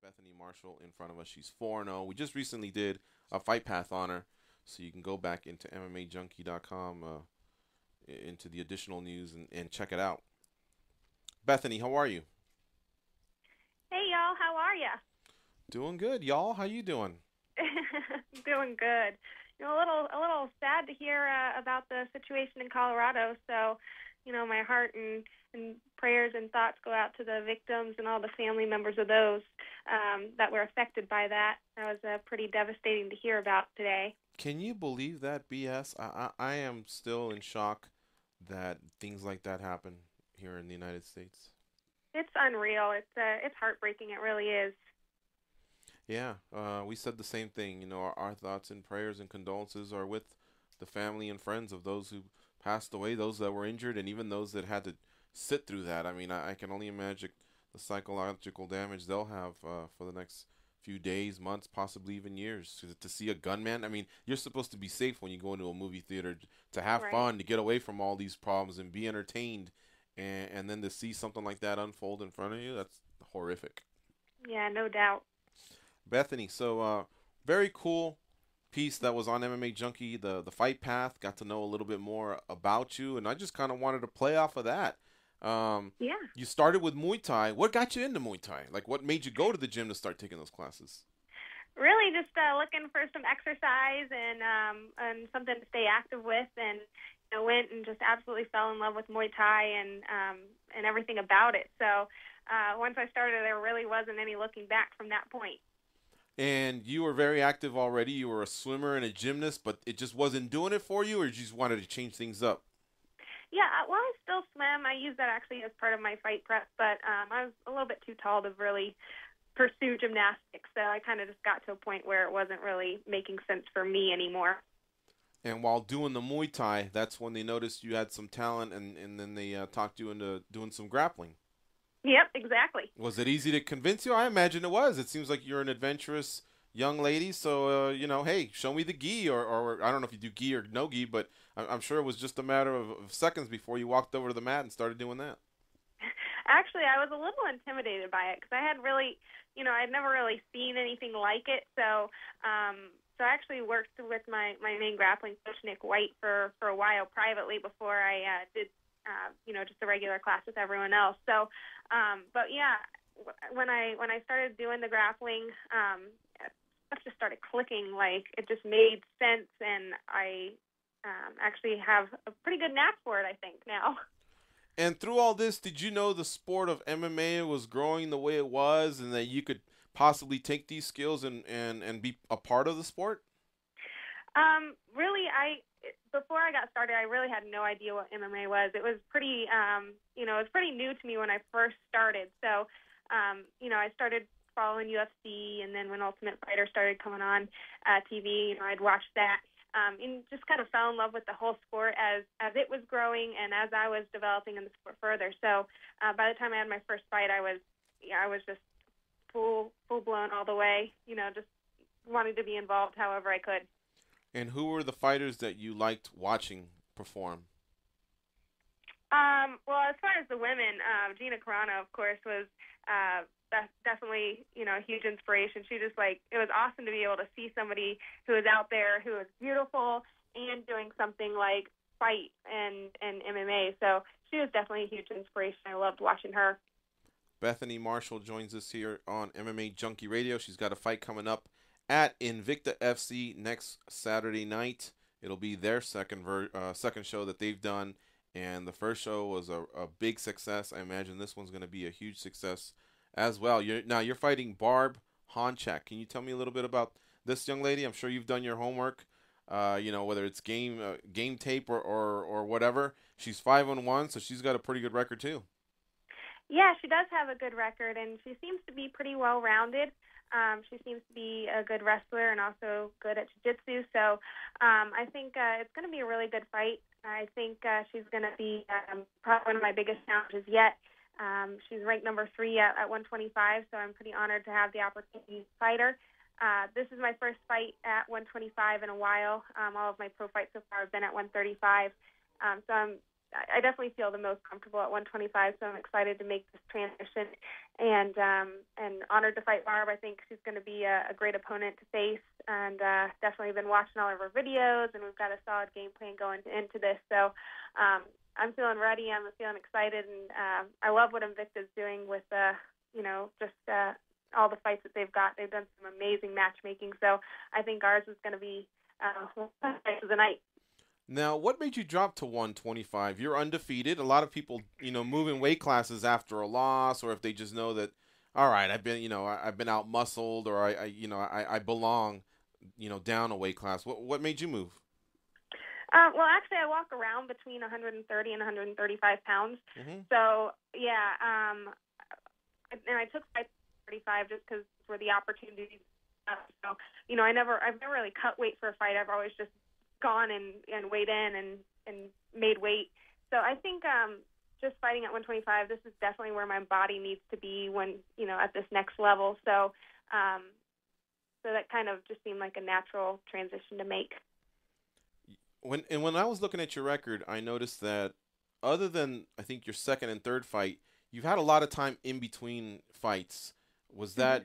Bethany Marshall in front of us. She's 4-0. We just recently did a fight path on her, so you can go back into MMAJunkie.com into the additional news and check it out. Bethany, how are you? Hey y'all, how are ya? Doing good, y'all. How you doing? Doing good. A little sad to hear about the situation in Colorado. So, my heart and prayers and thoughts go out to the victims and all the family members of those that were affected by that. That was pretty devastating to hear about today. Can you believe that BS? I am still in shock that things like that happen here in the United States. It's unreal. It's heartbreaking. It really is. Yeah, we said the same thing. Our thoughts and prayers and condolences are with the family and friends of those who passed away, those that were injured, and even those that had to sit through that. I mean, I can only imagine the psychological damage they'll have for the next few days, months, possibly even years. To see a gunman, I mean, you're supposed to be safe when you go into a movie theater, to have Right. fun, to get away from all these problems and be entertained, and then to see something like that unfold in front of you, that's horrific. Yeah, no doubt. Bethany, so very cool piece that was on MMA Junkie, the fight path. Got to know a little bit more about you, and I just kind of wanted to play off of that. Yeah. You started with Muay Thai. What got you into Muay Thai? Like, what made you go to the gym to start taking those classes? Really just looking for some exercise and something to stay active with, and went and just absolutely fell in love with Muay Thai and everything about it. So once I started, there really wasn't any looking back from that point. And you were very active already. You were a swimmer and a gymnast, but it just wasn't doing it for you, or you just wanted to change things up? Yeah, well, I still swim. I use that actually as part of my fight prep, but I was a little bit too tall to really pursue gymnastics, so I kind of just got to a point where it wasn't really making sense for me anymore. And while doing the Muay Thai, that's when they noticed you had some talent, and then they talked you into doing some grappling. Yep, exactly. Was it easy to convince you? I imagine it was. It seems like you're an adventurous young lady, so hey, show me the gi, or I don't know if you do gi or no gi, but I'm sure it was just a matter of seconds before you walked over to the mat and started doing that. Actually, I was a little intimidated by it because I had really, I'd never really seen anything like it. So, so I actually worked with my main grappling coach, Nick White, for a while privately before I did, just a regular class with everyone else. So, but yeah, when I started doing the grappling, stuff just started clicking. Like it just made sense, and I actually have a pretty good knack for it, I think, now. And through all this, did you know the sport of MMA was growing the way it was, and that you could possibly take these skills and be a part of the sport? Really, before I got started, I really had no idea what MMA was. It was pretty, it was pretty new to me when I first started. So, I started following UFC, and then when Ultimate Fighter started coming on TV, I'd watch that. And just kind of fell in love with the whole sport as it was growing and as I was developing in the sport further. So by the time I had my first fight, I was just full blown all the way. Just wanted to be involved however I could. And who were the fighters that you liked watching perform? Well, as far as the women, Gina Carano, of course, was definitely, a huge inspiration. She just it was awesome to be able to see somebody who was out there, who was beautiful and doing something like fight and MMA. So she was definitely a huge inspiration. I loved watching her. Bethany Marshall joins us here on MMA Junkie Radio. She's got a fight coming up at Invicta FC next Saturday night. It'll be their second show that they've done, and the first show was a big success. I imagine this one's going to be a huge success as well. You're fighting Barb Honchak. Can you tell me a little bit about this young lady? I'm sure you've done your homework. Whether it's game tape or whatever. She's 5-1, so she's got a pretty good record too. Yeah, she does have a good record, and she seems to be pretty well-rounded. She seems to be a good wrestler and also good at jiu-jitsu. So I think it's going to be a really good fight. I think she's going to be probably one of my biggest challenges yet. She's ranked number 3 at 125, so I'm pretty honored to have the opportunity to fight her. This is my first fight at 125 in a while. All of my pro fights so far have been at 135. So I'm I definitely feel the most comfortable at 125, so I'm excited to make this transition, and honored to fight Barb. I think she's going to be a great opponent to face, and definitely been watching all of her videos, and we've got a solid game plan going into this. So I'm feeling ready. I'm feeling excited, and I love what Invicta's doing with just all the fights that they've got. They've done some amazing matchmaking, so I think ours is going to be fight of the night. Now, what made you drop to 125? You're undefeated. A lot of people, move in weight classes after a loss, or if they just know that, all right, I've been out muscled, or I belong, down a weight class. What made you move? Well, actually, I walk around between 130 and 135 pounds. Mm-hmm. So yeah, and I took 35 just because were the opportunities. So I've never really cut weight for a fight. I've always just gone and weighed in and made weight. So I think just fighting at 125, this is definitely where my body needs to be when at this next level. So so that kind of just seemed like a natural transition to make. When I was looking at your record, I noticed that other than I think your second and third fight, you've had a lot of time in between fights. Was that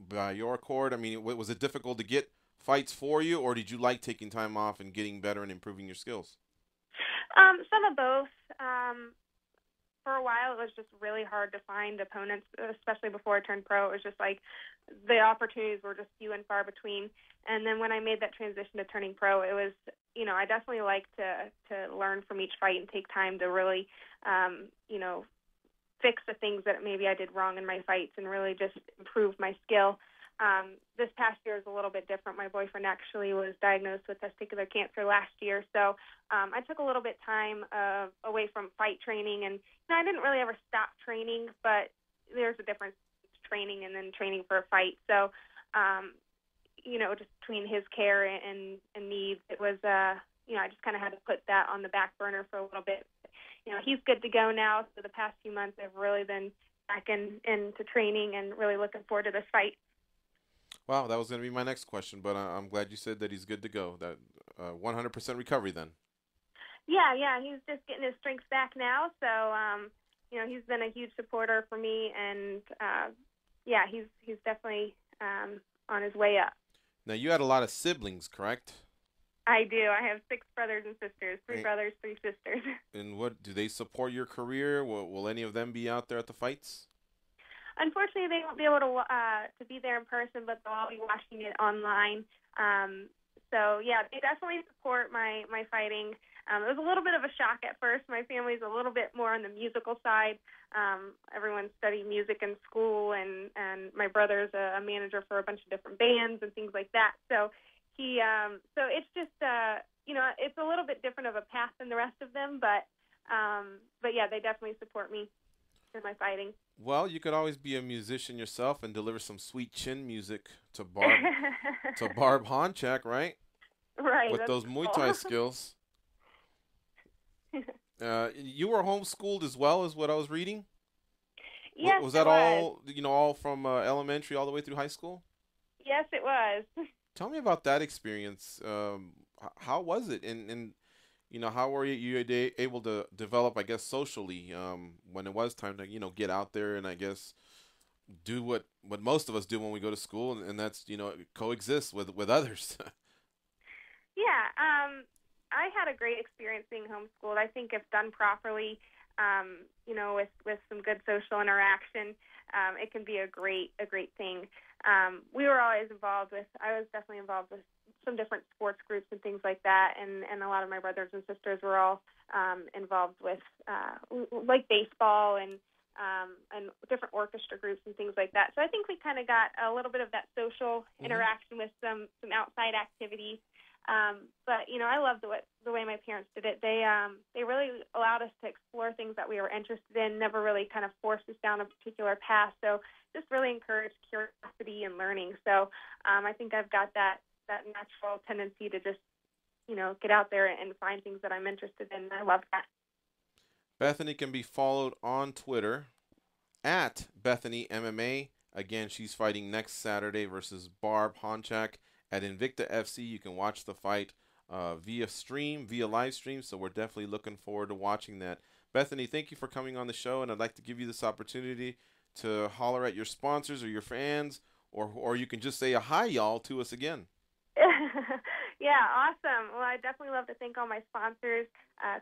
by your accord? I mean, was it difficult to get fights for you, or did you like taking time off and getting better and improving your skills? Some of both. For a while, it was just really hard to find opponents, especially before I turned pro. It was just like the opportunities were just few and far between. And then when I made that transition to turning pro, it was, I definitely like to learn from each fight and take time to really, fix the things that maybe I did wrong in my fights and really just improve my skill. This past year is a little bit different. My boyfriend actually was diagnosed with testicular cancer last year, so I took a little bit time away from fight training, and I didn't really ever stop training, but there's a difference training and then training for a fight. So, just between his care and needs, it was, I just kind of had to put that on the back burner for a little bit. He's good to go now, so the past few months I've really been back into training and really looking forward to this fight. Wow, that was going to be my next question, but I'm glad you said that he's good to go. That 100% recovery then. Yeah, he's just getting his strength back now. So, he's been a huge supporter for me, and he's definitely on his way up. Now, you had a lot of siblings, correct? I do. I have 6 brothers and sisters, 3 brothers, 3 sisters. And what do they support your career? Will any of them be out there at the fights? Unfortunately, they won't be able to be there in person, but they'll all be watching it online. So yeah, they definitely support my fighting. It was a little bit of a shock at first. My family's a little bit more on the musical side. Everyone studied music in school, and my brother's a manager for a bunch of different bands and things like that. So so it's just it's a little bit different of a path than the rest of them, but yeah, they definitely support me in my fighting. Well, you could always be a musician yourself and deliver some sweet chin music to Barb to Barb Honchak, right? Right. With those Muay Thai skills. You were homeschooled as well, as what I was reading? Yes, was that all, all from elementary all the way through high school? Yes, it was. Tell me about that experience. How was it? And how were you able to develop, I guess, socially when it was time to, get out there and, I guess, do what most of us do when we go to school, and that's, coexist with others? Yeah, I had a great experience being homeschooled. I think if done properly, with some good social interaction, it can be a great thing. We were always I was definitely involved with some different sports groups and things like that, and a lot of my brothers and sisters were all involved with like baseball and different orchestra groups and things like that. So I think we kind of got a little bit of that social interaction with some outside activities. But I loved the way my parents did it. They really allowed us to explore things that we were interested in, never really kind of forced us down a particular path. So just really encouraged curiosity and learning. So I think I've got that natural tendency to just get out there and find things that I'm interested in. I love that. Bethany can be followed on Twitter at Bethany MMA. Again, she's fighting next Saturday versus Barb Honchak at Invicta FC. You can watch the fight via live stream. So we're definitely looking forward to watching that. Bethany, thank you for coming on the show, and I'd like to give you this opportunity to holler at your sponsors or your fans, or you can just say a hi, y'all, to us again. Yeah, awesome. Well, I definitely love to thank all my sponsors,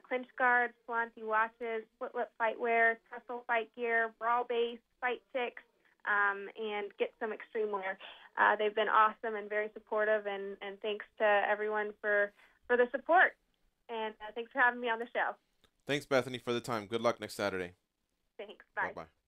Clinch Guards, Slanty Watches, Split Lip Fightwear, Tussle Fight Gear, Brawl Base, Fight Chicks, and Get Some Extreme Wear. They've been awesome and very supportive, and thanks to everyone for the support. And thanks for having me on the show. Thanks, Bethany, for the time. Good luck next Saturday. Thanks. Bye. Bye-bye.